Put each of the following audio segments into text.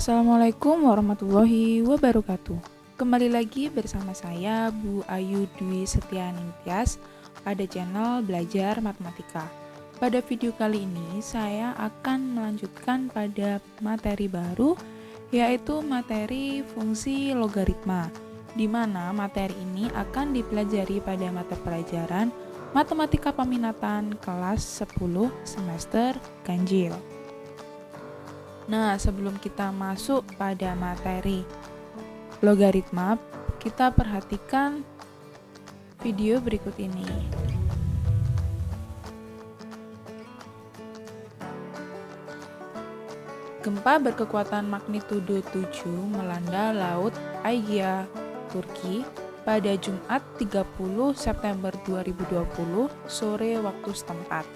Assalamualaikum warahmatullahi wabarakatuh. Kembali lagi bersama saya Bu Ayu Dwi Setianingtyas pada channel Belajar Matematika. Pada video kali ini saya akan melanjutkan pada materi baru, yaitu materi fungsi logaritma, di mana materi ini akan dipelajari pada mata pelajaran Matematika Peminatan kelas 10 semester ganjil. Nah, sebelum kita masuk pada materi logaritma, kita perhatikan video berikut ini. Gempa berkekuatan magnitudo 7 melanda Laut Aegea, Turki pada Jumat 30 September 2020 sore waktu setempat.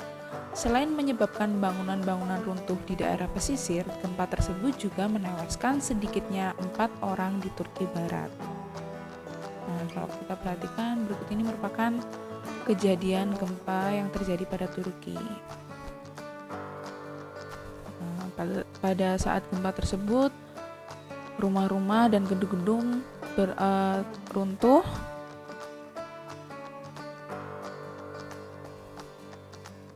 Selain menyebabkan bangunan-bangunan runtuh di daerah pesisir, gempa tersebut juga menewaskan sedikitnya 4 orang di Turki Barat. Nah, kalau kita perhatikan, berikut ini merupakan kejadian gempa yang terjadi pada Turki. Nah, pada saat gempa tersebut, rumah-rumah dan gedung-gedung runtuh.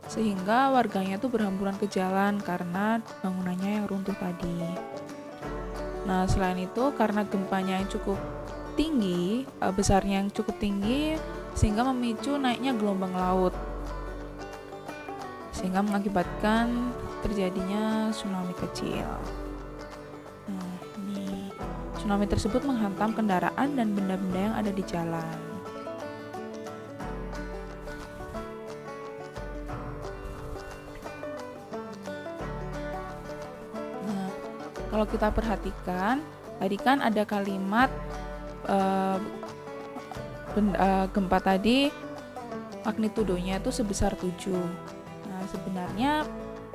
Sehingga warganya tuh berhamburan ke jalan karena bangunannya yang runtuh tadi. Nah, selain itu karena gempanya yang cukup tinggi, besarnya yang cukup tinggi, sehingga memicu naiknya gelombang laut, sehingga mengakibatkan terjadinya tsunami kecil. Nah, ini tsunami tersebut menghantam kendaraan dan benda-benda yang ada di jalan. Kalau kita perhatikan, tadi kan ada kalimat gempa tadi magnitudonya itu sebesar 7. Nah, sebenarnya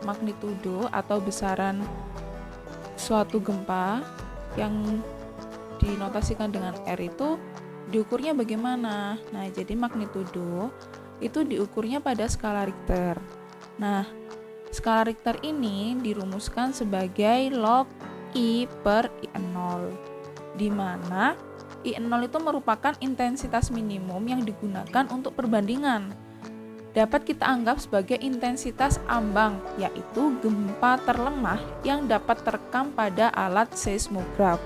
magnitudo atau besaran suatu gempa yang dinotasikan dengan R itu diukurnya bagaimana? Nah, jadi magnitudo itu diukurnya pada skala Richter. Nah, skala Richter ini dirumuskan sebagai log I per I0, di mana I0 itu merupakan intensitas minimum yang digunakan untuk perbandingan. Dapat kita anggap sebagai intensitas ambang, yaitu gempa terlemah yang dapat terekam pada alat seismograf.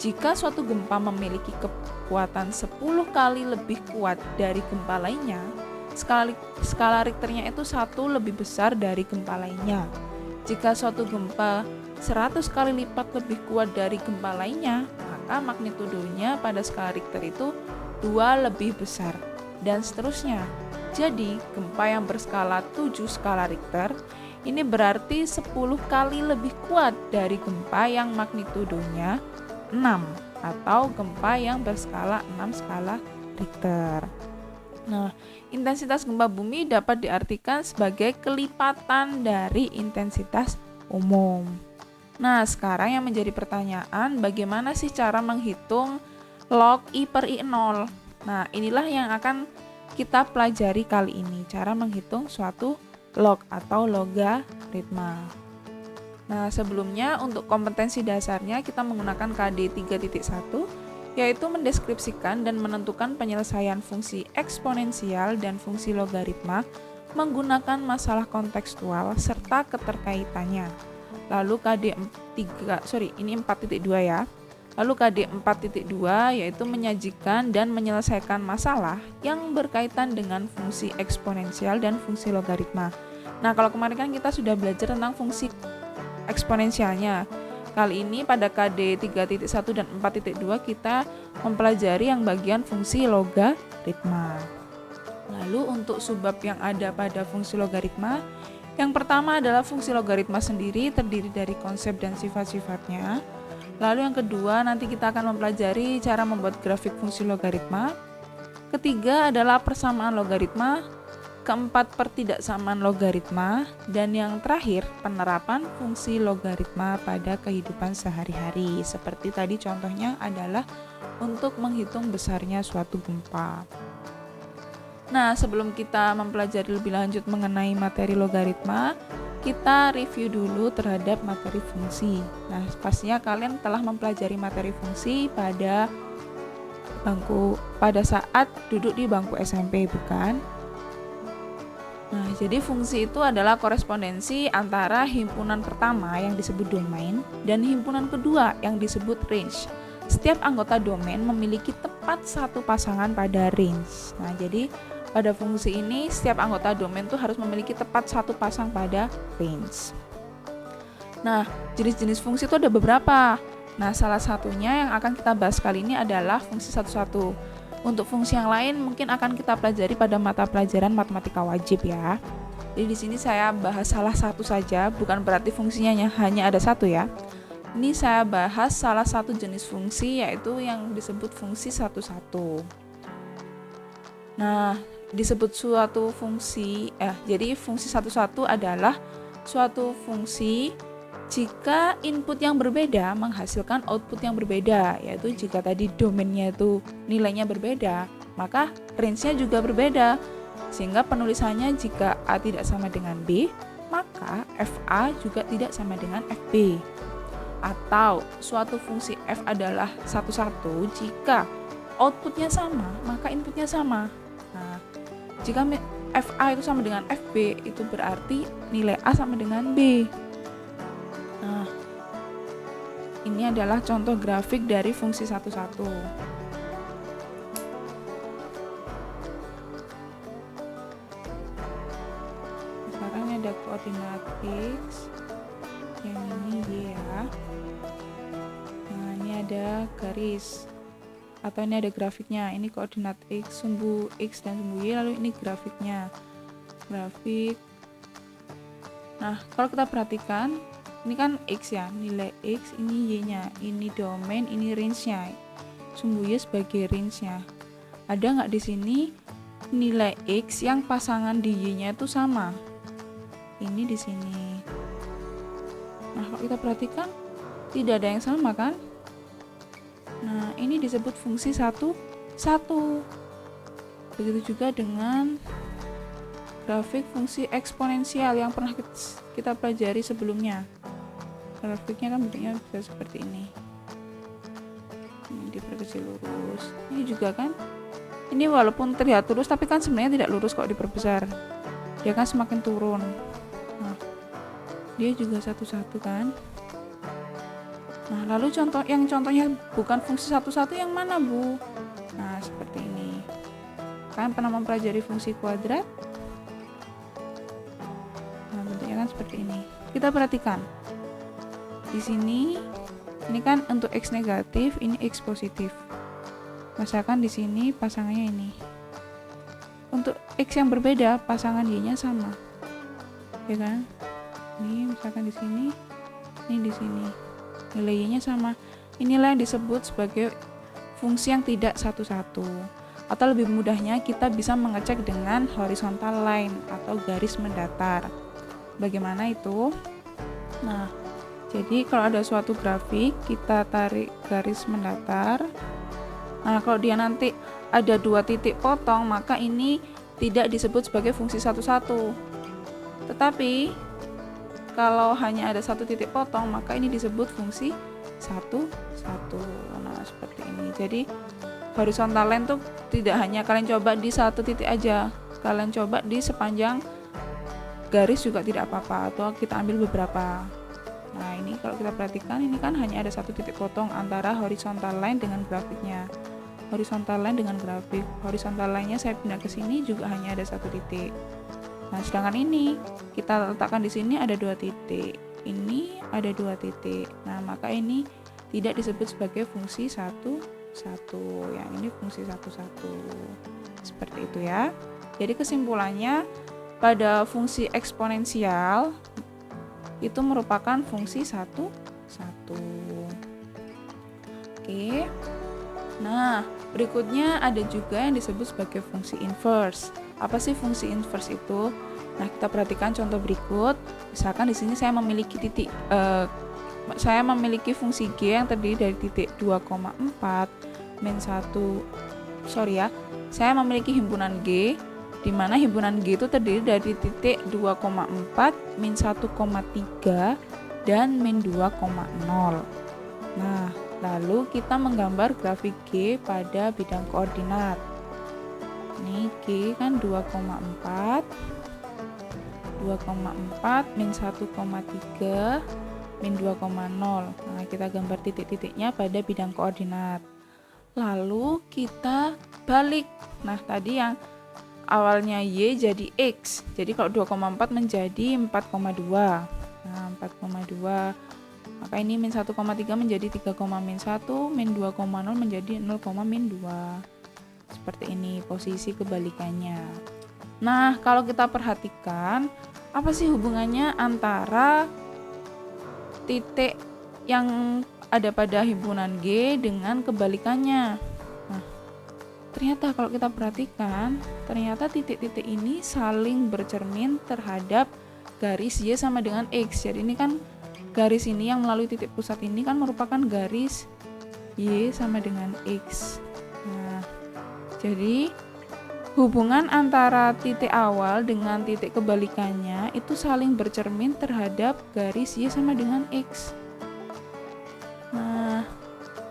Jika suatu gempa memiliki kekuatan 10 kali lebih kuat dari gempa lainnya, skala Richternya itu 1 lebih besar dari gempa lainnya. Jika suatu gempa 100 kali lipat lebih kuat dari gempa lainnya, maka magnitudonya pada skala Richter itu 2 lebih besar, dan seterusnya. Jadi, gempa yang berskala 7 skala Richter ini berarti 10 kali lebih kuat dari gempa yang magnitudonya 6, atau gempa yang berskala 6 skala Richter. Nah, intensitas gempa bumi dapat diartikan sebagai kelipatan dari intensitas umum. Nah, sekarang yang menjadi pertanyaan, bagaimana sih cara menghitung log I per I0? Nah, inilah yang akan kita pelajari kali ini, cara menghitung suatu log atau logaritma. Nah, sebelumnya untuk kompetensi dasarnya kita menggunakan KD 3.1, yaitu mendeskripsikan dan menentukan penyelesaian fungsi eksponensial dan fungsi logaritma menggunakan masalah kontekstual serta keterkaitannya. Lalu KD 4.2 ya. Lalu KD 4.2 yaitu menyajikan dan menyelesaikan masalah yang berkaitan dengan fungsi eksponensial dan fungsi logaritma. Nah, kalau kemarin kan kita sudah belajar tentang fungsi eksponensialnya. Kali ini pada KD 3.1 dan 4.2 kita mempelajari yang bagian fungsi logaritma. Lalu untuk subbab yang ada pada fungsi logaritma, yang pertama adalah fungsi logaritma sendiri terdiri dari konsep dan sifat-sifatnya. Lalu yang kedua nanti kita akan mempelajari cara membuat grafik fungsi logaritma. Ketiga adalah persamaan logaritma. Keempat, pertidaksamaan logaritma. Dan yang terakhir, penerapan fungsi logaritma pada kehidupan sehari-hari. Seperti tadi contohnya adalah untuk menghitung besarnya suatu gempa. Nah, sebelum kita mempelajari lebih lanjut mengenai materi logaritma, kita review dulu terhadap materi fungsi. Nah, pastinya kalian telah mempelajari materi fungsi pada saat duduk di bangku SMP, bukan? Nah, jadi fungsi itu adalah korespondensi antara himpunan pertama yang disebut domain dan himpunan kedua yang disebut range. Setiap anggota domain memiliki tepat satu pasangan pada range. Nah, jadi pada fungsi ini setiap anggota domain tuh harus memiliki tepat satu pasang pada range. Nah, jenis-jenis fungsi itu ada beberapa. Nah, salah satunya yang akan kita bahas kali ini adalah fungsi satu-satu. Untuk fungsi yang lain mungkin akan kita pelajari pada mata pelajaran matematika wajib ya. Jadi di sini saya bahas salah satu saja, bukan berarti fungsinya hanya ada satu ya. Ini saya bahas salah satu jenis fungsi, yaitu yang disebut fungsi satu-satu. Nah, disebut suatu fungsi, jadi fungsi satu-satu adalah suatu fungsi jika input yang berbeda menghasilkan output yang berbeda, yaitu jika tadi domainnya itu nilainya berbeda, maka range-nya juga berbeda. Sehingga penulisannya jika A tidak sama dengan B, maka FA juga tidak sama dengan FB. Atau suatu fungsi F adalah satu-satu jika outputnya sama, maka inputnya sama. Nah, jika FA itu sama dengan FB, itu berarti nilai A sama dengan B. Nah, ini adalah contoh grafik dari fungsi satu-satu. Sekarang ini ada koordinat X, yang ini Y ya. Nah, ini ada garis, atau ini ada grafiknya. Ini koordinat X, sumbu X dan sumbu Y, lalu ini grafiknya. Grafik. Nah, kalau kita perhatikan, ini kan X ya, nilai X, ini Y-nya, ini domain, ini range-nya. Sumbu Y sebagai range-nya. Ada nggak di sini nilai X yang pasangan di Y-nya itu sama? Ini di sini. Nah, kalau kita perhatikan tidak ada yang sama kan? Nah, ini disebut fungsi satu-satu. Begitu juga dengan grafik fungsi eksponensial yang pernah kita pelajari sebelumnya. Grafiknya kan bentuknya bisa seperti ini. Ini diperkecil lurus. Ini juga kan, ini walaupun terlihat lurus tapi kan sebenarnya tidak lurus kalau diperbesar. Dia kan semakin turun. Nah, dia juga satu-satu kan. Nah, lalu contohnya bukan fungsi satu-satu yang mana, Bu? Nah, seperti ini. Kalian pernah mempelajari fungsi kuadrat? Nah, bentuknya kan seperti ini. Kita perhatikan. Di sini, ini kan untuk X negatif, ini X positif. Misalkan di sini pasangannya ini. Untuk X yang berbeda, pasangan Y-nya sama. Ya kan? Ini misalkan di sini, ini di sini. Nilai Y-nya sama. Inilah yang disebut sebagai fungsi yang tidak satu-satu. Atau lebih mudahnya kita bisa mengecek dengan horizontal line atau garis mendatar. Bagaimana itu? Nah, jadi kalau ada suatu grafik, kita tarik garis mendatar. Nah, kalau dia nanti ada dua titik potong, maka ini tidak disebut sebagai fungsi satu-satu. Tetapi, kalau hanya ada satu titik potong, maka ini disebut fungsi satu-satu. Nah, seperti ini. Jadi, horizontal line tuh tidak hanya kalian coba di satu titik aja. Kalian coba di sepanjang garis juga tidak apa-apa, atau kita ambil beberapa. Nah, ini kalau kita perhatikan, ini kan hanya ada satu titik potong antara horizontal line dengan grafiknya. Horizontal line dengan grafik. Horizontal line-nya saya pindah ke sini juga hanya ada satu titik. Nah, sedangkan ini kita letakkan di sini ada dua titik. Ini ada dua titik. Nah, maka ini tidak disebut sebagai fungsi satu-satu. Yang ini fungsi satu-satu. Seperti itu ya. Jadi kesimpulannya, pada fungsi eksponensial itu merupakan fungsi satu-satu. Oke. Nah, berikutnya ada juga yang disebut sebagai fungsi inverse. Apa sih fungsi inverse itu? Nah, kita perhatikan contoh berikut. Misalkan di sini saya memiliki fungsi G yang terdiri dari titik 2,4 min 1. Saya memiliki himpunan G di mana himpunan G itu terdiri dari titik 2,4, min 1,3, dan min 2,0. Nah, lalu kita menggambar grafik G pada bidang koordinat. Ini G kan 2,4, min 1,3, min 2,0. Nah, kita gambar titik-titiknya pada bidang koordinat. Lalu kita balik. Nah, tadi yang awalnya Y jadi X. Jadi kalau 2,4 menjadi 4,2. Nah, 4,2. Maka ini min 1,3 menjadi 3,-1, min 2,0 menjadi 0,-2. Seperti ini posisi kebalikannya. Nah, kalau kita perhatikan, apa sih hubungannya antara titik yang ada pada himpunan G dengan kebalikannya? Nah, ternyata kalau kita perhatikan, ternyata titik-titik ini saling bercermin terhadap garis Y sama dengan X. Jadi ini kan garis ini yang melalui titik pusat ini kan merupakan garis Y sama dengan X. Nah, jadi hubungan antara titik awal dengan titik kebalikannya itu saling bercermin terhadap garis Y sama dengan X. Nah,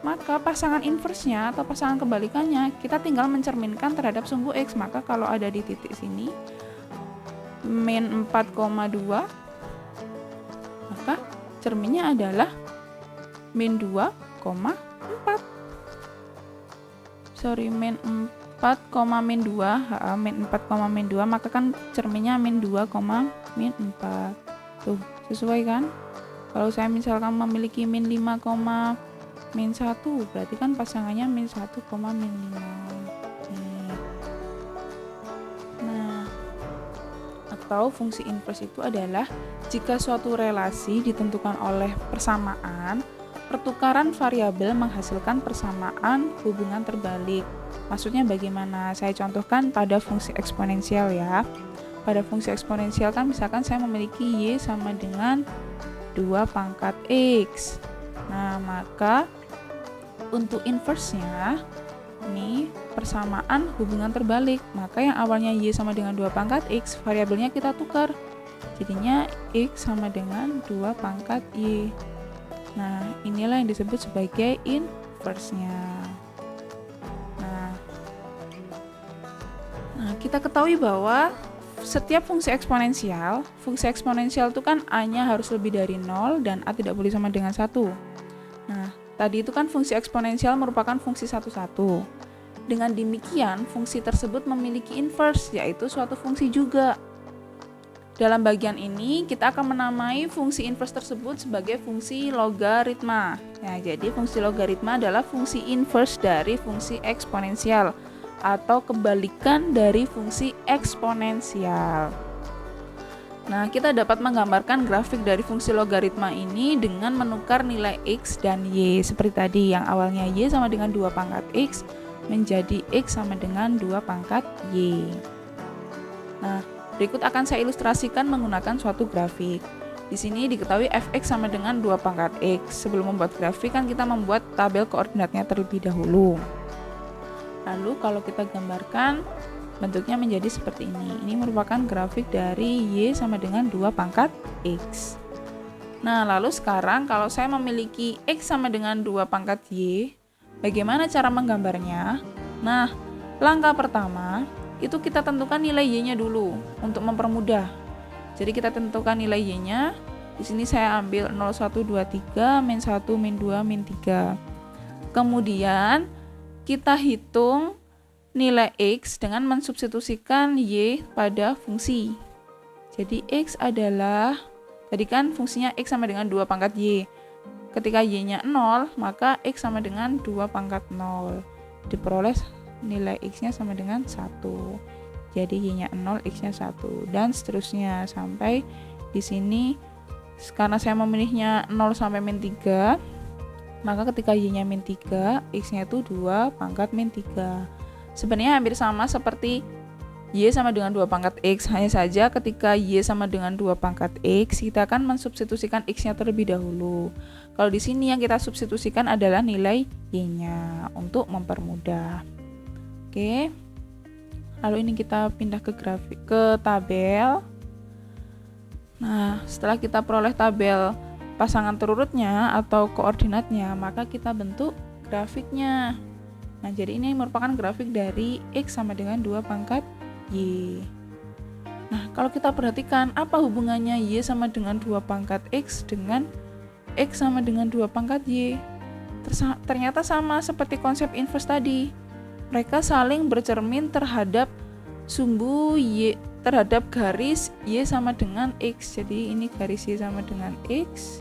maka pasangan inversnya atau pasangan kebalikannya kita tinggal mencerminkan terhadap sumbu X. Maka kalau ada di titik sini min 4,2, maka cerminnya adalah min 2,4. Min 4, min 2, min 4, min 2, maka kan cerminnya min 2, min 4. Tuh, sesuai kan? Kalau saya misalkan memiliki min 5, min 1, berarti kan pasangannya min 1, min 5. Nah, atau fungsi inverse itu adalah jika suatu relasi ditentukan oleh persamaan, pertukaran variabel menghasilkan persamaan hubungan terbalik. Maksudnya bagaimana? Saya contohkan pada fungsi eksponensial ya. Pada fungsi eksponensial kan misalkan saya memiliki Y sama dengan 2 pangkat X. Nah, maka untuk inverse-nya ini persamaan hubungan terbalik. Maka yang awalnya Y sama dengan 2 pangkat X, variabelnya kita tukar. Jadinya X sama dengan 2 pangkat Y. Nah, inilah yang disebut sebagai inverse-nya. Nah, kita ketahui bahwa setiap fungsi eksponensial itu kan A-nya harus lebih dari 0 dan A tidak boleh sama dengan 1. Nah, tadi itu kan fungsi eksponensial merupakan fungsi satu-satu. Dengan demikian, fungsi tersebut memiliki inverse, yaitu suatu fungsi juga. Dalam bagian ini, kita akan menamai fungsi inverse tersebut sebagai fungsi logaritma. Nah, jadi fungsi logaritma adalah fungsi inverse dari fungsi eksponensial atau kebalikan dari fungsi eksponensial. Nah, kita dapat menggambarkan grafik dari fungsi logaritma ini dengan menukar nilai X dan Y. Seperti tadi, yang awalnya Y sama dengan 2 pangkat X menjadi X sama dengan 2 pangkat Y. Nah, berikut akan saya ilustrasikan menggunakan suatu grafik. Di sini diketahui fx sama dengan 2 pangkat x. Sebelum membuat grafik kan kita membuat tabel koordinatnya terlebih dahulu. Lalu kalau kita gambarkan, bentuknya menjadi seperti ini. Ini merupakan grafik dari y sama dengan 2 pangkat x. Nah, lalu sekarang kalau saya memiliki x sama dengan 2 pangkat y, bagaimana cara menggambarnya? Nah, langkah pertama itu kita tentukan nilai y-nya dulu untuk mempermudah. Jadi kita tentukan nilai y-nya. Di sini saya ambil 0, 1, 2, 3, min 1, min 2, min 3. Kemudian kita hitung nilai x dengan mensubstitusikan y pada fungsi. Jadi x adalah, tadi kan fungsinya x sama dengan 2 pangkat y. Ketika y-nya 0, maka x sama dengan 2 pangkat 0. Diperoleh nilai x-nya sama dengan 1. Jadi y-nya 0, x-nya 1 dan seterusnya sampai di sini. Karena saya memilihnya 0 sampai min 3, maka ketika y-nya min 3, x-nya itu 2 pangkat min 3. Sebenarnya hampir sama seperti y sama dengan 2 pangkat x, hanya saja ketika y sama dengan 2 pangkat x, kita akan mensubstitusikan x-nya terlebih dahulu. Kalau di sini yang kita substitusikan adalah nilai y-nya untuk mempermudah. Oke. Lalu ini kita pindah ke tabel. Nah, setelah kita peroleh tabel pasangan terurutnya atau koordinatnya, maka kita bentuk grafiknya. Nah, jadi ini merupakan grafik dari X sama dengan 2 pangkat Y. Nah, kalau kita perhatikan apa hubungannya Y sama dengan 2 pangkat X dengan X sama dengan 2 pangkat Y? Ternyata sama seperti konsep inverse tadi. Mereka saling bercermin terhadap sumbu Y, terhadap garis Y sama dengan X. Jadi ini garis Y sama dengan X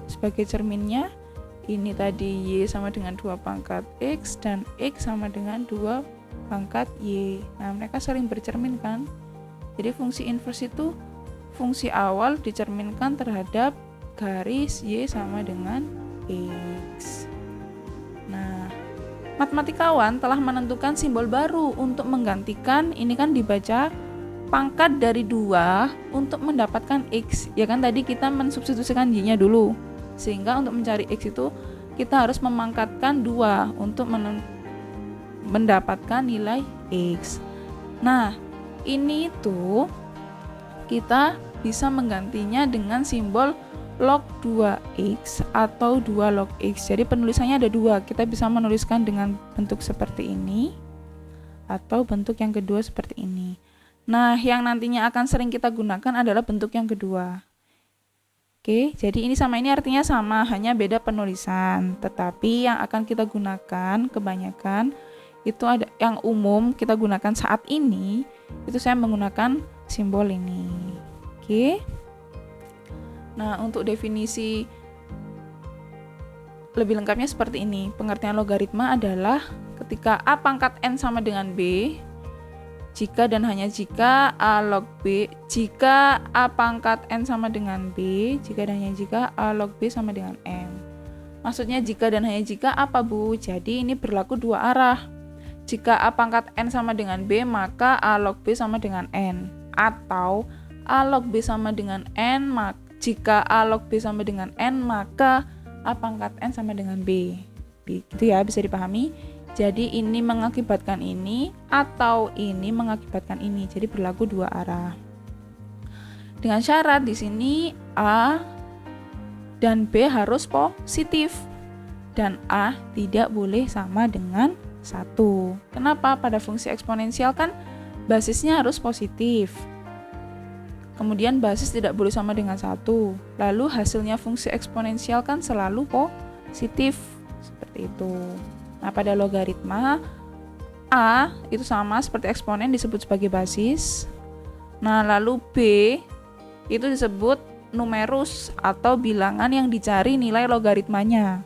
sebagai cerminnya. Ini tadi Y sama dengan 2 pangkat X dan X sama dengan 2 pangkat Y. Nah, mereka saling bercermin kan. Jadi fungsi inverse itu fungsi awal dicerminkan terhadap garis Y sama dengan X. Nah, matematikawan telah menentukan simbol baru untuk menggantikan, ini kan dibaca pangkat dari 2 untuk mendapatkan X. Ya kan tadi kita mensubstitusikan Y-nya dulu. Sehingga untuk mencari X itu kita harus memangkatkan 2 untuk mendapatkan nilai X. Nah, ini tuh kita bisa menggantinya dengan simbol log 2x atau 2 log x. Jadi penulisannya ada 2. Kita bisa menuliskan dengan bentuk seperti ini atau bentuk yang kedua seperti ini. Nah, yang nantinya akan sering kita gunakan adalah bentuk yang kedua. Oke, jadi ini sama ini artinya sama, hanya beda penulisan. Tetapi yang akan kita gunakan kebanyakan itu ada yang umum kita gunakan saat ini, itu saya menggunakan simbol ini. Oke. Nah, untuk definisi lebih lengkapnya seperti ini. Pengertian logaritma adalah ketika A pangkat N sama dengan B, jika dan hanya jika A log B, jika A pangkat N sama dengan B, jika dan hanya jika A log B sama dengan N. Maksudnya jika dan hanya jika apa, Bu? Jadi ini berlaku dua arah. Jika A pangkat N sama dengan B, maka A log B sama dengan N. Atau A log B sama dengan N, jika A log B sama dengan N, maka A pangkat N sama dengan B. Gitu ya, bisa dipahami. Jadi ini mengakibatkan ini atau ini mengakibatkan ini. Jadi berlaku dua arah. Dengan syarat di sini A dan B harus positif dan A tidak boleh sama dengan 1. Kenapa? Pada fungsi eksponensial kan basisnya harus positif. Kemudian basis tidak boleh sama dengan 1. Lalu hasilnya fungsi eksponensial kan selalu positif. Seperti itu. Nah, pada logaritma A itu sama seperti eksponen disebut sebagai basis. Nah, lalu B itu disebut numerus atau bilangan yang dicari nilai logaritmanya.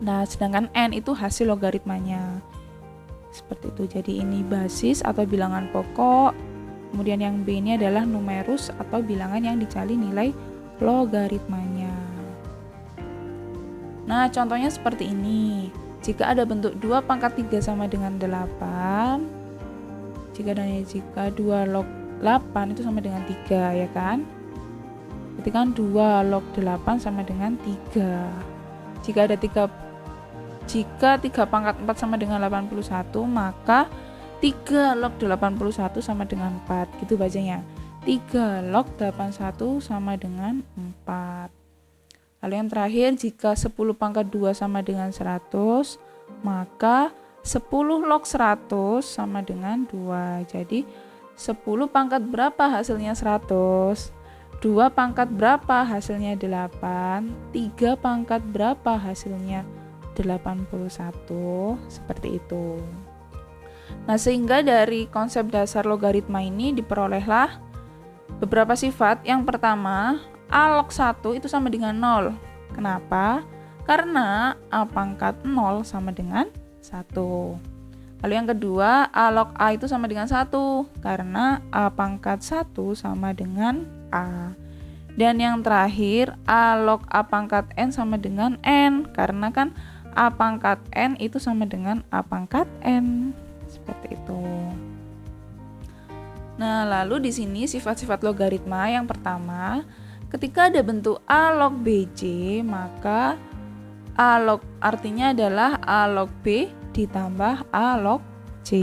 Nah, sedangkan N itu hasil logaritmanya. Seperti itu. Jadi ini basis atau bilangan pokok. Kemudian yang B ini adalah numerus atau bilangan yang dicari nilai logaritmanya. Nah, contohnya seperti ini. Jika ada bentuk 2 pangkat 3 sama dengan 8, jika dan jika 2 log 8 itu sama dengan 3, ya kan? Berarti kan 2 log 8 sama dengan 3. Jika 3 pangkat 4 sama dengan 81, maka 3 log 81 sama dengan 4, gitu bacanya. 3 log 81 sama dengan 4. Lalu yang terakhir, jika 10 pangkat 2 sama dengan 100, maka 10 log 100 sama dengan 2. Jadi 10 pangkat berapa hasilnya 100? 2 pangkat berapa hasilnya 8? 3 pangkat berapa hasilnya 81? Seperti itu. Nah, sehingga dari konsep dasar logaritma ini diperolehlah beberapa sifat. Yang pertama, A log 1 itu sama dengan 0. Kenapa? Karena A pangkat 0 sama dengan 1. Lalu yang kedua, A log A itu sama dengan 1. Karena A pangkat 1 sama dengan A. Dan yang terakhir, A log A pangkat N sama dengan N. Karena kan A pangkat N itu sama dengan A pangkat N. Seperti itu. Nah, lalu di sini sifat-sifat logaritma yang pertama, ketika ada bentuk A log BC, maka A log artinya adalah A log B ditambah A log C.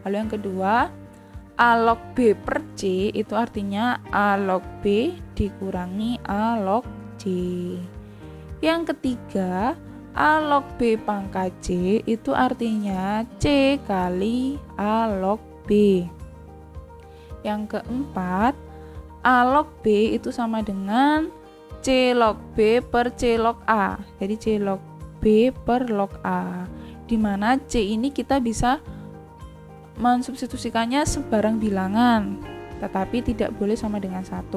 Lalu yang kedua, A log B per C itu artinya A log B dikurangi A log C. Yang ketiga, A log B pangkat C itu artinya C kali A log B. Yang keempat, A log B itu sama dengan C log B per C log A. Jadi C log B per log A. Di mana C ini kita bisa mensubstitusikannya sebarang bilangan, tetapi tidak boleh sama dengan 1.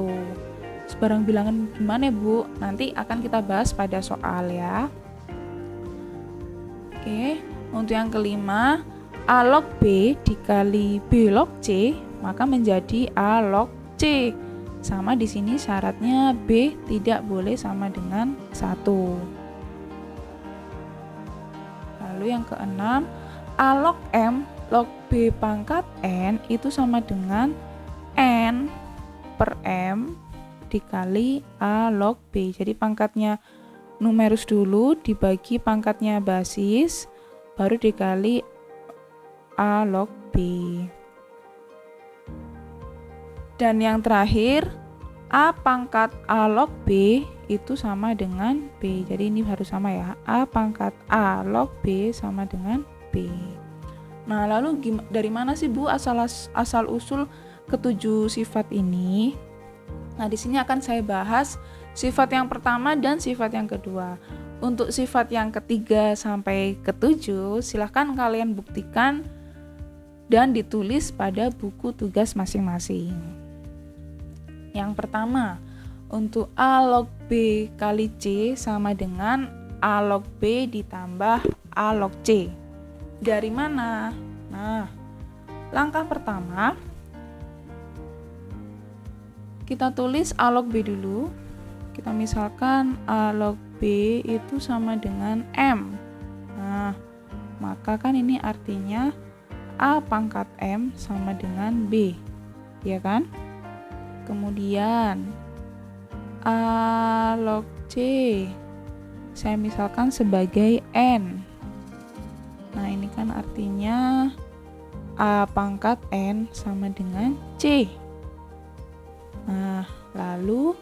Sebarang bilangan gimana, Bu? Nanti akan kita bahas pada soal ya. Oke, untuk yang kelima, A log B dikali B log C, maka menjadi A log C. Sama di sini syaratnya B tidak boleh sama dengan 1. Lalu yang keenam, A log M log B pangkat N itu sama dengan N per M dikali A log B. Jadi pangkatnya numerus dulu dibagi pangkatnya basis, baru dikali A log B. Dan yang terakhir, A pangkat A log B itu sama dengan B. Jadi ini harus sama ya. A pangkat A log B sama dengan B. Nah, lalu dari mana sih, Bu, asal usul ketujuh sifat ini? Nah, di sini akan saya bahas sifat yang pertama dan sifat yang kedua. Untuk sifat yang ketiga sampai ketujuh, silahkan kalian buktikan dan ditulis pada buku tugas masing-masing. Yang pertama, untuk A log B kali C sama dengan A log B ditambah A log C. Dari mana? Nah, langkah pertama, kita tulis A log B dulu. Kita misalkan A log B itu sama dengan M. Nah, maka kan ini artinya A pangkat M sama dengan B, ya kan? Kemudian A log C saya misalkan sebagai N. Nah, ini kan artinya A pangkat N sama dengan C. Nah, lalu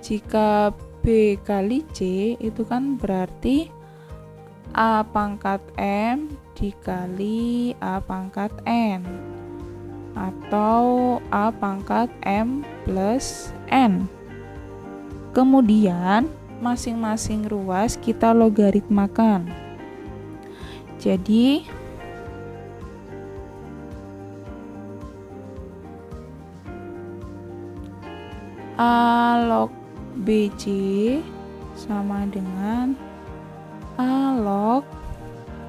jika B kali C itu kan berarti A pangkat M dikali A pangkat N atau A pangkat M plus N. Kemudian masing-masing ruas kita logaritmakan. Jadi A log BC sama dengan A log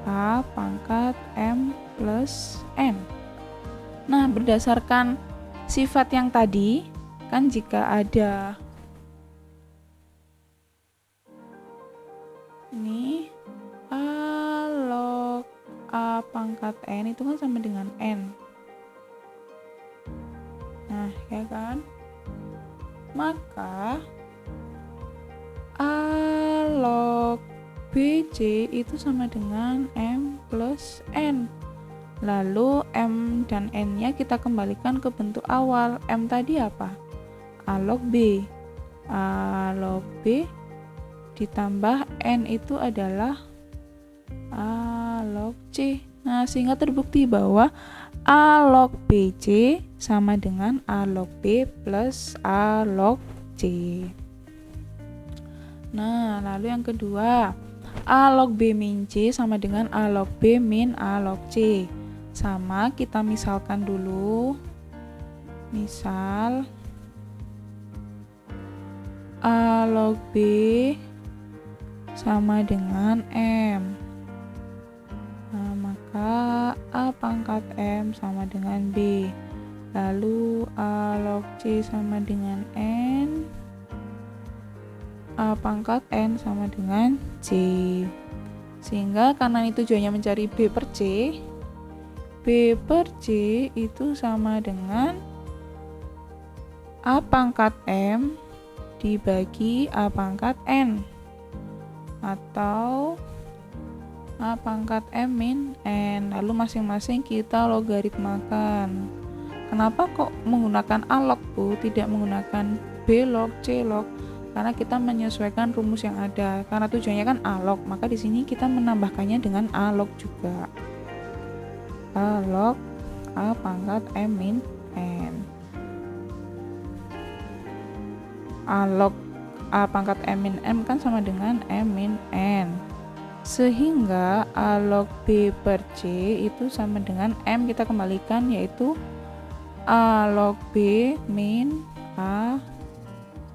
A pangkat M plus N. Nah, berdasarkan sifat yang tadi, kan jika ada ini A log A pangkat N itu kan sama dengan N. Nah, ya kan? Maka A log BC itu sama dengan M plus N. Lalu M dan N-nya kita kembalikan ke bentuk awal. M tadi apa? A log B. A log B ditambah N itu adalah A log C. Nah, sehingga terbukti bahwa A log BC sama dengan A log B plus A log C. Nah, lalu yang kedua, A log B min C sama dengan A log B min A log C. Sama, kita misalkan dulu. Misal A log B sama dengan M. Nah, maka A pangkat M sama dengan B. Lalu A log C sama dengan N. A pangkat N sama dengan C. Sehingga karena ini tujuannya mencari B per C, B per C itu sama dengan A pangkat M dibagi A pangkat N, atau A pangkat M min N, lalu masing-masing kita logaritmakan. Kenapa kok menggunakan A log, Bu, tidak menggunakan B log, C log? Karena kita menyesuaikan rumus yang ada. Karena tujuannya kan A log, maka di sini kita menambahkannya dengan A log juga. A log A pangkat M min N. A log A pangkat M min M kan sama dengan M min N. Sehingga A log B per C itu sama dengan M, kita kembalikan, yaitu A log B min A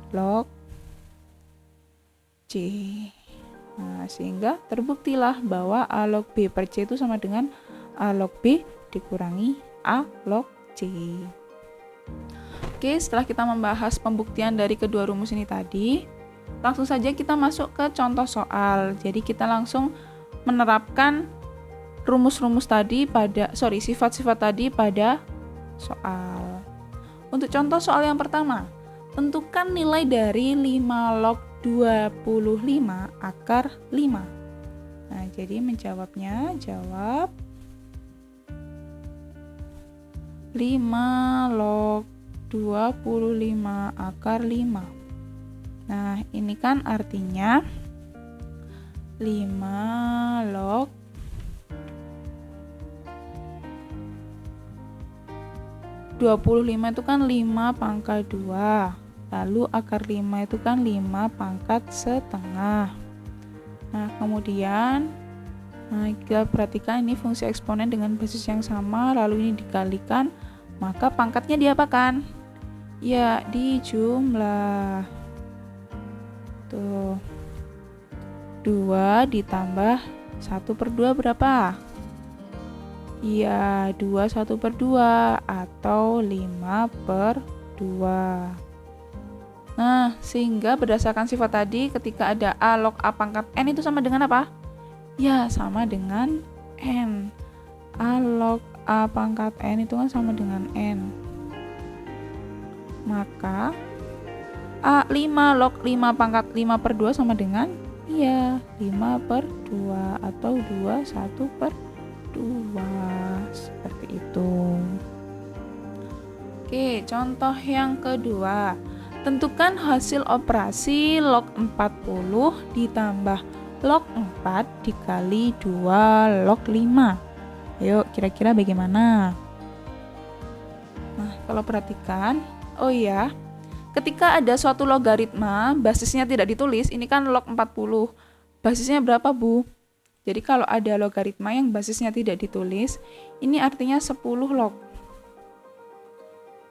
log C. Nah, sehingga terbuktilah bahwa A log B per C itu sama dengan A log B dikurangi A log C. Oke, setelah kita membahas pembuktian dari kedua rumus ini tadi, langsung saja kita masuk ke contoh soal. Jadi kita langsung menerapkan rumus-rumus tadi sifat-sifat tadi pada soal. Untuk contoh soal yang pertama, tentukan nilai dari 5 log 25 akar 5. Nah, jadi menjawabnya, jawab 5 log 25 akar 5. Nah, ini kan artinya 5 log 25 itu kan 5 pangkat 2. Lalu akar 5 itu kan 5 pangkat setengah. Nah, kemudian kita perhatikan ini fungsi eksponen dengan basis yang sama, lalu ini dikalikan, maka pangkatnya diapakan? Ya, dijumlah. Tuh. 2 ditambah 1/2 berapa? Iya, 2/1/2 atau 5/2. Nah, sehingga berdasarkan sifat tadi, ketika ada A log A pangkat N itu sama dengan apa? Ya, sama dengan N. A log A pangkat N itu kan sama dengan N. Maka 5 log 5 pangkat 5/2 sama dengan 5/2 atau 2/1/2. Seperti itu. Oke, contoh yang kedua. Tentukan hasil operasi log 40 ditambah log 4 dikali 2 log 5. Ayo, kira-kira bagaimana? Nah, kalau perhatikan, ketika ada suatu logaritma, basisnya tidak ditulis, ini kan log 40. Basisnya berapa, Bu? Jadi kalau ada logaritma yang basisnya tidak ditulis, ini artinya 10 log.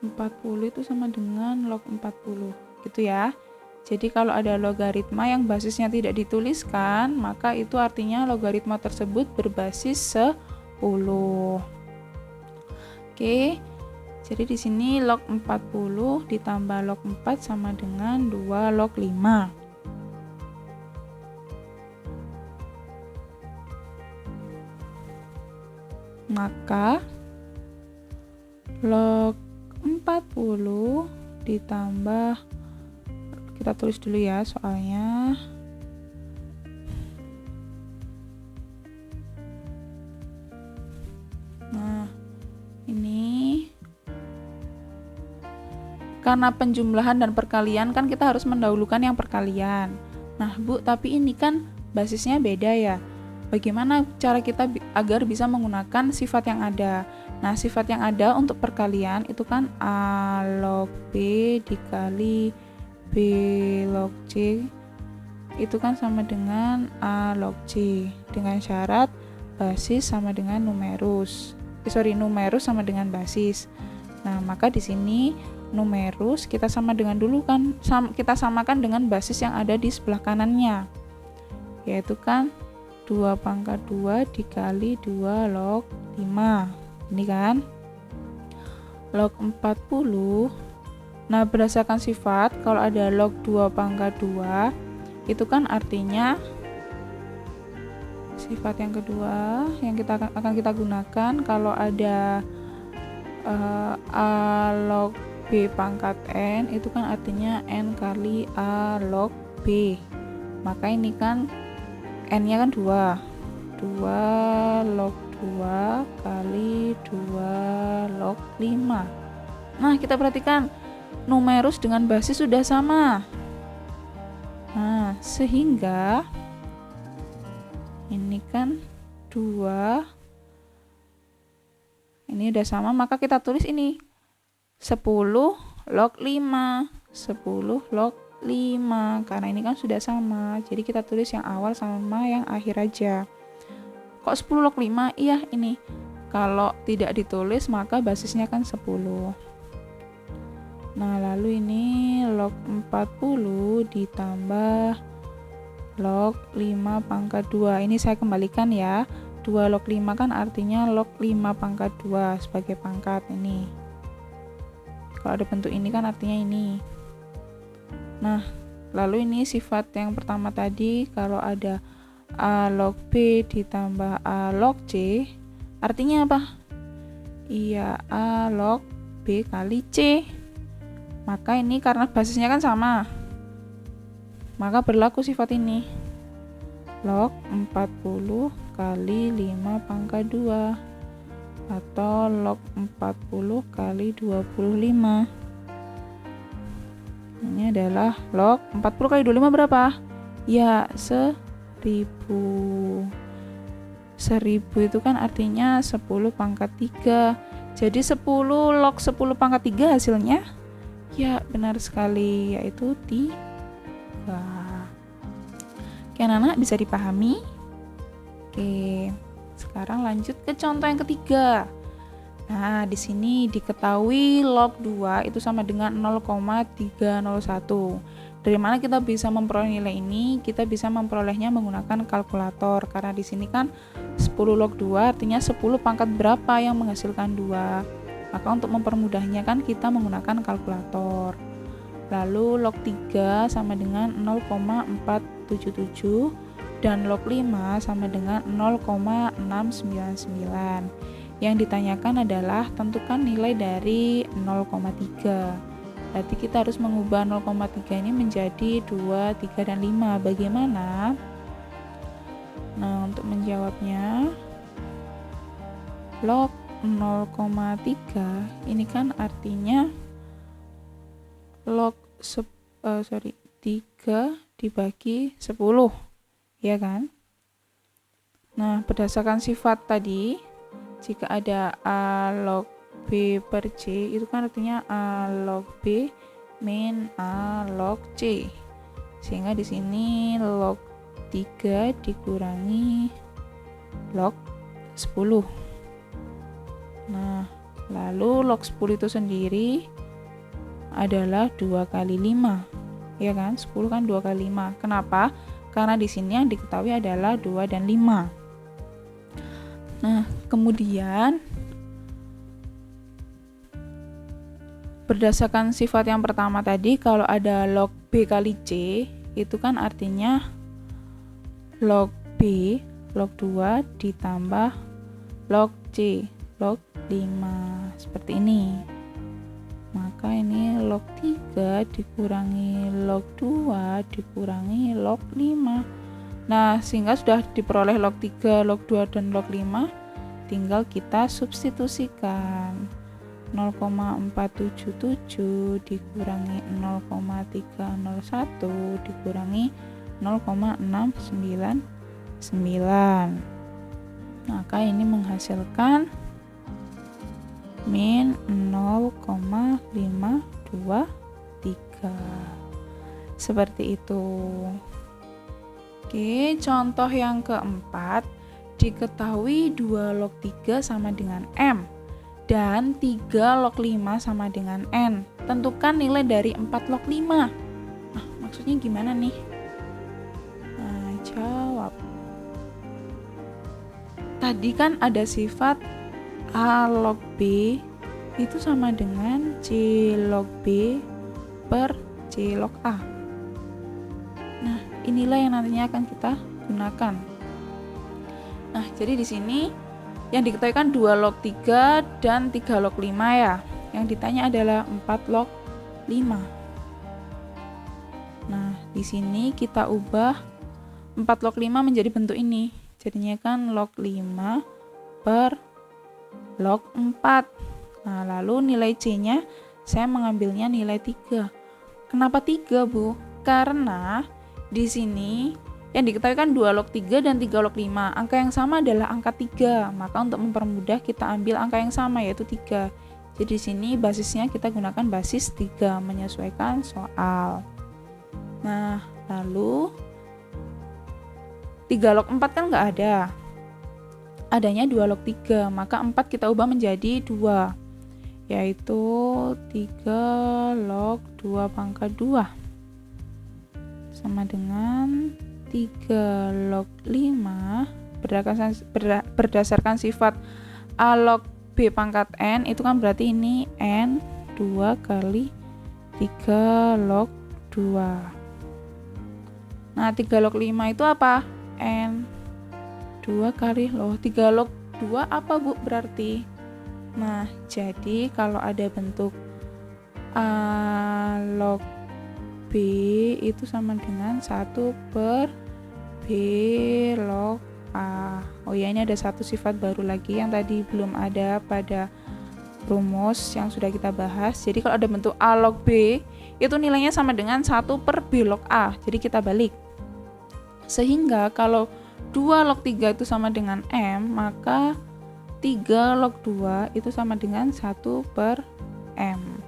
40 itu sama dengan log 40, gitu ya. Jadi kalau ada logaritma yang basisnya tidak dituliskan, maka itu artinya logaritma tersebut berbasis 10. Oke. Jadi di sini log 40 ditambah log 4 sama dengan 2 log 5. Maka log 40 ditambah, kita tulis dulu ya soalnya. Nah, ini karena penjumlahan dan perkalian kan kita harus mendahulukan yang perkalian. Nah, Bu, tapi ini kan basisnya beda ya. Bagaimana cara kita agar bisa menggunakan sifat yang ada? Nah, sifat yang ada untuk perkalian itu kan A log B dikali B log C itu kan sama dengan A log C, dengan syarat basis sama dengan numerus. Numerus sama dengan basis. Nah, maka di sini numerus kita sama dengan dulu kan, kita samakan dengan basis yang ada di sebelah kanannya, yaitu kan 2 pangkat 2 dikali 2 log 5. Ini kan log 40. Nah, berdasarkan sifat, kalau ada log 2 pangkat 2 itu kan artinya sifat yang kedua yang akan kita gunakan kalau ada A log B pangkat N itu kan artinya N kali A log B. Maka ini kan N-nya kan 2 2 log 2 kali 2 log 5. Nah, kita perhatikan numerus dengan basis sudah sama. Nah, sehingga ini kan 2, ini udah sama, maka kita tulis ini 10 log 5, 10 log 5, karena ini kan sudah sama, jadi kita tulis yang awal sama yang akhir aja. Kok 10 log 5? Iya, ini kalau tidak ditulis maka basisnya kan 10. Nah, lalu ini log 40 ditambah log 5 pangkat 2. Ini saya kembalikan ya, 2 log 5 kan artinya log 5 pangkat 2 sebagai pangkat ini. Kalau ada bentuk ini kan artinya ini. Nah, lalu ini sifat yang pertama tadi, kalau ada A log B ditambah A log C, artinya apa? Iya, A log B kali C. Maka ini karena basisnya kan sama, maka berlaku sifat ini. Log 40 kali 5 pangkat 2, atau log 40 kali 25. Ini adalah log 40 kali 25 berapa? Ya, 1000. 1000 itu kan artinya 10 pangkat 3. Jadi 10 log 10 pangkat 3 hasilnya? Ya, benar sekali, yaitu 3. Oke, anak-anak bisa dipahami? Oke, sekarang lanjut ke contoh yang ketiga. Nah, di sini diketahui log 2 itu sama dengan 0,301. Dari mana kita bisa memperoleh nilai ini? Kita bisa memperolehnya menggunakan kalkulator, karena di sini kan 10 log 2 artinya 10 pangkat berapa yang menghasilkan 2. Maka untuk mempermudahnya kan kita menggunakan kalkulator. Lalu log 3 sama dengan 0,477 dan log 5 sama dengan 0,699. Yang ditanyakan adalah tentukan nilai dari 0,3. Berarti kita harus mengubah 0,3 ini menjadi 2, 3, dan 5. Bagaimana? Nah, untuk menjawabnya, log 0,3 ini kan artinya log 3 dibagi 10, ya kan? Nah, berdasarkan sifat tadi, jika ada A log B per C, itu kan artinya A log B min A log C. Sehingga di sini log 3 dikurangi log 10. Nah, lalu log 10 itu sendiri adalah 2 kali 5. Ya kan? 10 kan 2 kali 5. Kenapa? Karena di sini yang diketahui adalah 2 dan 5. Nah, kemudian berdasarkan sifat yang pertama tadi, kalau ada log B kali C, itu kan artinya log B, log 2 ditambah log C, log 5. Seperti ini. Maka ini log 3 dikurangi log 2 dikurangi log 5. Nah, sehingga sudah diperoleh log 3, log 2, dan log 5, tinggal kita substitusikan. 0,477 dikurangi 0,301 dikurangi 0,699. Maka ini menghasilkan min 0,523. Seperti itu. Oke, contoh yang keempat, diketahui 2 log 3 sama dengan M dan 3 log 5 sama dengan N. Tentukan nilai dari 4 log 5. Nah, maksudnya gimana nih? Nah, jawab. Tadi kan ada sifat A log B itu sama dengan C log B per C log A. Nah, inilah yang nantinya akan kita gunakan. Nah, jadi di sini yang diketahui kan 2 log 3 dan 3 log 5 ya. Yang ditanya adalah 4 log 5. Nah, di sini kita ubah 4 log 5 menjadi bentuk ini. Jadinya kan log 5 per log 4. Nah, lalu nilai C-nya saya mengambilnya nilai 3. Kenapa 3, Bu? Karena di sini yang diketahui kan 2 log 3 dan 3 log 5. Angka yang sama adalah angka 3. Maka untuk mempermudah kita ambil angka yang sama yaitu 3. Jadi di sini basisnya kita gunakan basis 3 menyesuaikan soal. Nah, lalu 3 log 4 kan nggak ada. Adanya 2 log 3, maka 4 kita ubah menjadi 2. Yaitu 3 log 2 pangkat 2. Sama dengan 3 log 5 berdasarkan sifat A log B pangkat N, itu kan berarti ini N 2 kali 3 log 2. Nah, 3 log 5 itu apa? N 2 kali 3 log 2 apa, Bu, berarti? Nah, jadi kalau ada bentuk A log B itu sama dengan 1 per B log A. Oh ya, ini ada satu sifat baru lagi yang tadi belum ada pada rumus yang sudah kita bahas. Jadi kalau ada bentuk A log B, itu nilainya sama dengan 1 per B log A. Jadi kita balik. Sehingga kalau 2 log 3 itu sama dengan M, maka 3 log 2 itu sama dengan 1 per M.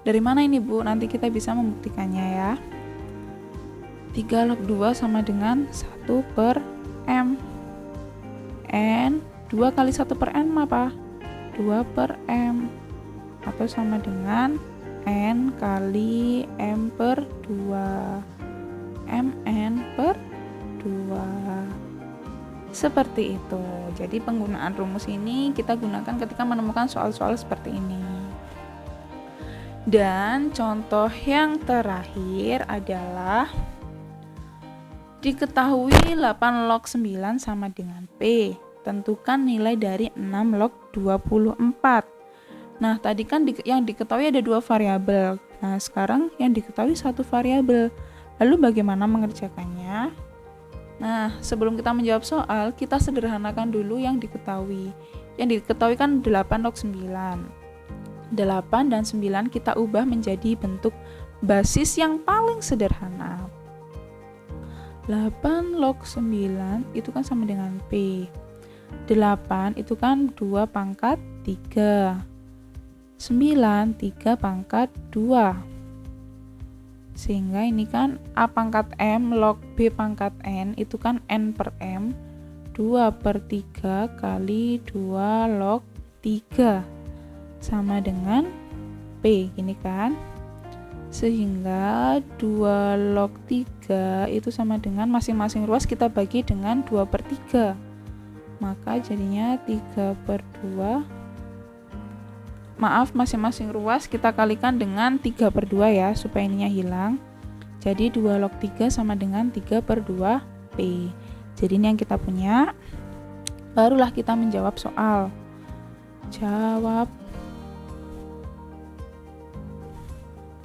Dari mana ini, Bu? Nanti kita bisa membuktikannya ya. 3 log 2 sama dengan 1 per M. N 2 kali 1 per N apa? 2 per M. Atau sama dengan N kali M per 2. MN per 2. Seperti itu. Jadi penggunaan rumus ini kita gunakan ketika menemukan soal-soal seperti ini. Dan contoh yang terakhir adalah diketahui 8 log 9 sama dengan P. Tentukan nilai dari 6 log 24. Nah, tadi kan yang diketahui ada 2 variabel. Nah, sekarang yang diketahui 1 variabel. Lalu bagaimana mengerjakannya? Nah, sebelum kita menjawab soal, kita sederhanakan dulu yang diketahui. Yang diketahui kan 8 log 9. 8 dan 9 kita ubah menjadi bentuk basis yang paling sederhana. 8 log 9 itu kan sama dengan P. 8 itu kan 2 pangkat 3. 9 3 pangkat 2. Sehingga ini kan A pangkat M log B pangkat N itu kan N per M. 2 per 3 kali 2 log 3 sama dengan P, gini kan. Sehingga 2 log 3 itu sama dengan masing-masing ruas kita bagi dengan 2 per 3. Maka jadinya 3 per 2. Maaf, masing-masing ruas kita kalikan dengan 3 per 2 ya, supaya ininya hilang. Jadi 2 log 3 sama dengan 3 per 2 P. Jadi ini yang kita punya. Barulah kita menjawab soal. Jawab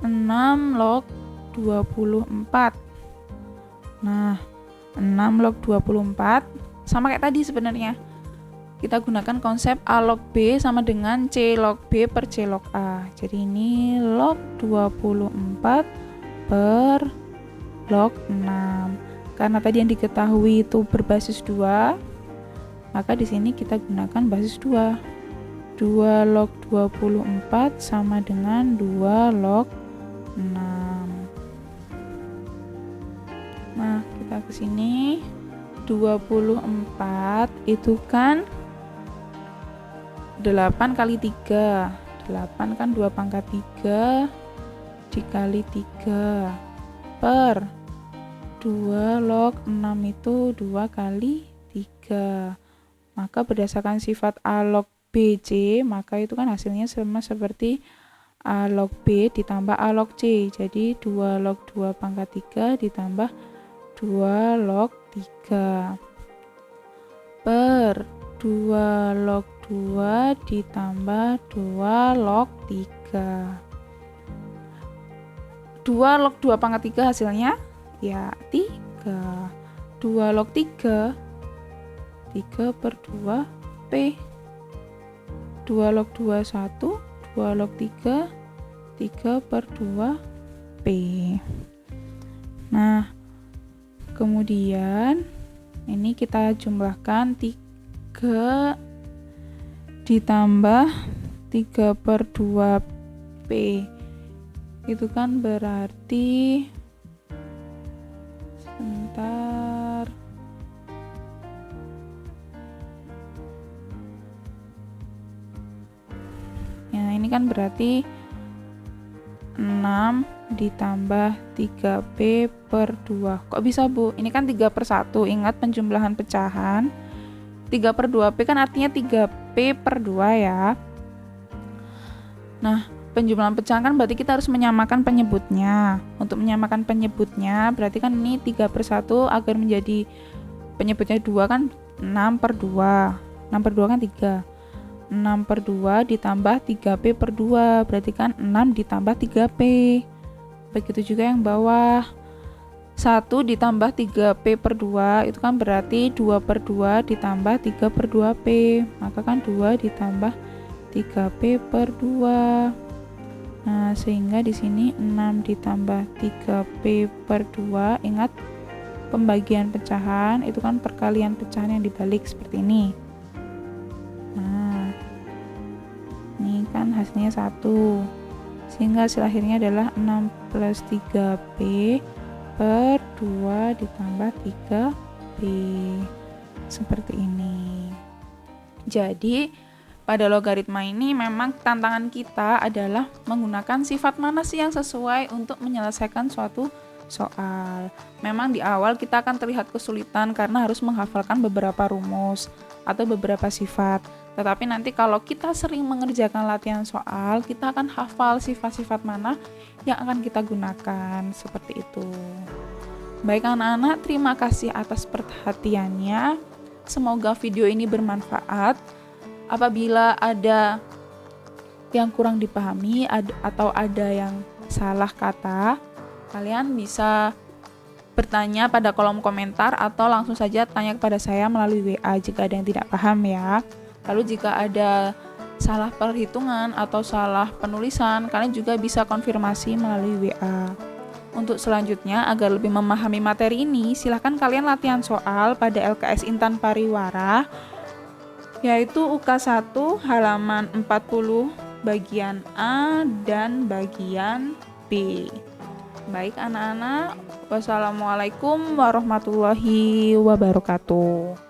6 log 24. Nah, 6 log 24 sama kayak tadi sebenarnya. Kita gunakan konsep A log B sama dengan C log B per C log A. Jadi ini log 24 per log 6. Karena tadi yang diketahui itu berbasis 2, maka di sini kita gunakan basis 2. 2 log 24 sama dengan 2 log 6. Nah, kita ke sini. 24 itu kan 8 kali 3. 8 kan 2 pangkat 3 dikali 3 per 2 log 6 itu 2 kali 3. Maka berdasarkan sifat A log BC, maka itu kan hasilnya sama seperti A log B ditambah A log C. Jadi 2 log 2 pangkat 3 ditambah 2 log 3 per 2 log 2 ditambah 2 log 3. 2 log 2 pangkat 3 hasilnya ya 3. 2 log 3 3 per 2 P. 2 log 2 1, 2 log 3 3 per 2 P. Nah, kemudian ini kita jumlahkan 3 ditambah 3 per 2 P. Itu kan berarti, sebentar, ya ini kan berarti 6 ditambah 3P per 2. Kok bisa, Bu? Ini kan 3 per 1. Ingat penjumlahan pecahan. 3 per 2P kan artinya 3P per 2 ya. Nah, penjumlahan pecahan kan berarti kita harus menyamakan penyebutnya. Untuk menyamakan penyebutnya, berarti kan ini 3 per 1 agar menjadi penyebutnya 2 kan 6 per 2. 6 per 2 kan 3. 6 per 2 ditambah 3P per 2, berarti kan 6 ditambah 3P. Begitu juga yang bawah, 1 ditambah 3P per 2, itu kan berarti 2 per 2 ditambah 3 per 2P, maka kan 2 ditambah 3P per 2. Nah, sehingga di sini 6 ditambah 3P per 2, ingat pembagian pecahan, itu kan perkalian pecahan yang dibalik seperti ini. Nah, ini kan hasilnya 1, sehingga hasil akhirnya adalah 6 plus 3P per 2 ditambah 3P, seperti ini. Jadi pada logaritma ini memang tantangan kita adalah menggunakan sifat mana sih yang sesuai untuk menyelesaikan suatu soal. Memang di awal kita akan terlihat kesulitan karena harus menghafalkan beberapa rumus atau beberapa sifat. Tetapi nanti kalau kita sering mengerjakan latihan soal, kita akan hafal sifat-sifat mana yang akan kita gunakan, seperti itu. Baik anak-anak, terima kasih atas perhatiannya. Semoga video ini bermanfaat. Apabila ada yang kurang dipahami atau ada yang salah kata, kalian bisa bertanya pada kolom komentar atau langsung saja tanya kepada saya melalui WA jika ada yang tidak paham ya. Lalu jika ada salah perhitungan atau salah penulisan, kalian juga bisa konfirmasi melalui WA. Untuk selanjutnya, agar lebih memahami materi ini, silahkan kalian latihan soal pada LKS Intan Pariwara, yaitu UK1 halaman 40 bagian A dan bagian B. Baik anak-anak, wassalamualaikum warahmatullahi wabarakatuh.